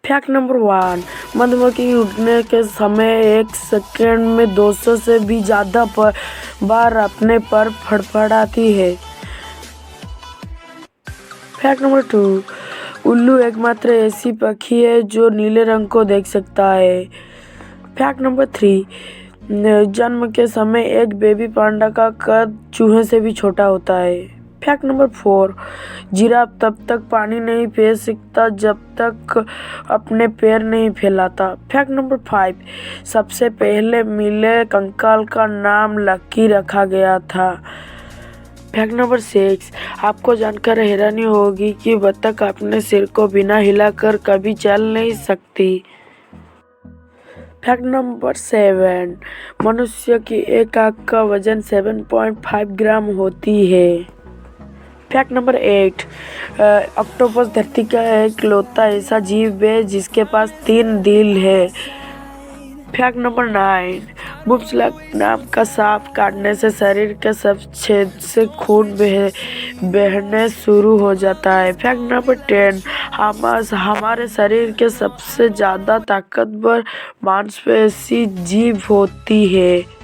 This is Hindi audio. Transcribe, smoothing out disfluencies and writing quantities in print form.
फैक्ट नंबर 1, मधुमक्खी उड़ने के समय 1 सेकंड में 200 से भी ज़्यादा बार अपने पर फड़फड़ाती है। फैक्ट नंबर 2, उल्लू एकमात्र ऐसी पक्षी है जो नीले रंग को देख सकता है। फैक्ट नंबर 3, जन्म के समय एक बेबी पांडा का कद चूहे से भी छोटा होता है। फैक्ट नंबर 4, जिराफ तब तक पानी नहीं पी सकता जब तक अपने पैर नहीं फैलाता। फैक्ट नंबर 5, सबसे पहले मिले कंकाल का नाम लकी रखा गया था। फैक्ट नंबर 6, आपको जानकर हैरानी होगी कि बत्तख अपने सिर को बिना हिलाकर कभी चल नहीं सकती। फैक्ट नंबर 7, मनुष्य की एक आंख का वजन 7.5 ग्राम होती है। फैक्ट नंबर 8, ऑक्टोपस धरती का इकलौता ऐसा जीव है जिसके पास 3 दिल है। फैक्ट नंबर 9, बुलस्लग नाम का सांप काटने से शरीर के सब छेद से खून बहने शुरू हो जाता है। फैक्ट नंबर 10, हमारे शरीर के सबसे ज़्यादा ताकतवर मांसपेशी जीभ होती है।